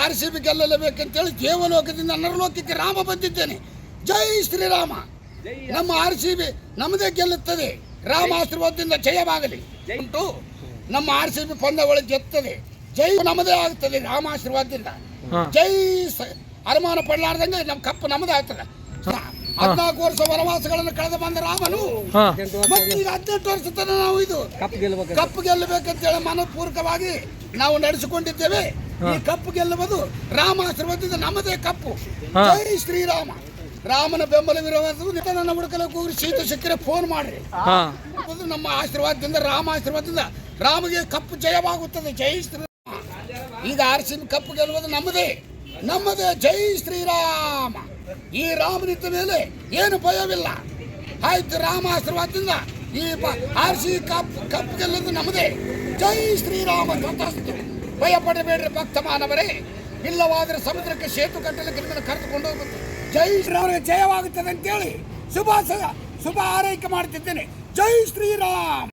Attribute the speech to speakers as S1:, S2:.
S1: RCB ಗೆಲ್ಲಲೇಬೇಕಂತೇಳಿ ದೇವಲೋಕದಿಂದ ನರಲೋಕಕ್ಕೆ Rama ಬಂದಿದ್ದೇನೆ. ಜೈ ಶ್ರೀರಾಮ. ನಮ್ಮ RCB ನಮ್ಮದೇ ಗೆಲ್ಲುತ್ತದೆ. ರಾಮ ಆಶೀರ್ವಾದದಿಂದ ಜಯವಾಗಲಿ. ಉಂಟು ನಮ್ಮ RCB ಪಂದ್ಯಾವಳಿ ಗೆತ್ತದೆ. ಜೈ ನಮ್ಮದೇ ಆಗ್ತದೆ ರಾಮ ಆಶೀರ್ವಾದದಿಂದ. ಜೈ ಅನುಮಾನ ಪಡಲಾರ್ದಂಗೆ ನಮ್ಮ ಕಪ್ಪು ನಮ್ಮದೇ ಆಗ್ತದೆ. 14 ವರ್ಷ ವನವಾಸಗಳನ್ನು ಕಳೆದು ಬಂದ ರಾಮನು ಮತ್ತೀಗ 18 ವರ್ಷ ತನಕ ನಾವು ಇದು ಕಪ್ಪು ಗೆಲ್ಲಬೇಕಂತೇಳಿ ಮನಪೂರ್ವಕವಾಗಿ ನಾವು ನಡೆಸಿಕೊಂಡಿದ್ದೇವೆ. ಈ ಕಪ್ಪು ಗೆಲ್ಲುವುದು ರಾಮ ಆಶೀರ್ವಾದದಿಂದ ನಮ್ಮದೇ ಕಪ್ಪು. ಜೈ ಶ್ರೀರಾಮ. ರಾಮನ ಬೆಂಬಲವಿರುವುದು ನನ್ನ ಹುಡುಕಲಕ್ಕೆ ಹೋಗಿ ಶೀತ ಸಿಕ್ಕರೆ ಫೋನ್ ಮಾಡ್ರಿ. ನಮ್ಮ ಆಶೀರ್ವಾದದಿಂದ ರಾಮ ಆಶೀರ್ವಾದದಿಂದ ರಾಮಗೆ ಕಪ್ಪು ಜಯವಾಗುತ್ತದೆ. ಜೈ ಶ್ರೀರಾಮ. ಈಗ RCB ಕಪ್ಪು ಗೆಲ್ಲುವುದು ನಮ್ಮದೇ. ಜೈ ಶ್ರೀರಾಮ. ಈ ರಾಮನಿದ್ದ ಮೇಲೆ ಏನು ಭಯವಿಲ್ಲ. ಆಯ್ತು, ರಾಮ ಆಶೀರ್ವಾದದಿಂದ ಈ RCB ಕಪ್ಪು ಗೆಲ್ಲುವುದು ನಮ್ಮದೇ. ಜೈ ಶ್ರೀರಾಮ. ತಥಾಸ್ತು. ಭಯ ಪಡಬೇಡ್ರಿ ಭಕ್ತ ಮಾನವರೇ. ಇಲ್ಲವಾದರೆ ಸಮುದ್ರಕ್ಕೆ ಸೇತು ಕಟ್ಟಲಿಕ್ಕೆ ನಿಮ್ಮನ್ನು ಕರೆದುಕೊಂಡು ಹೋಗುತ್ತೆ. ಜೈ ಶ್ರೀರಾಮ ಜಯವಾಗುತ್ತದೆ ಅಂತೇಳಿ ಶುಭ ಆರೈಕೆ ಮಾಡ್ತಿದ್ದೇನೆ. ಜೈ ಶ್ರೀರಾಮ್.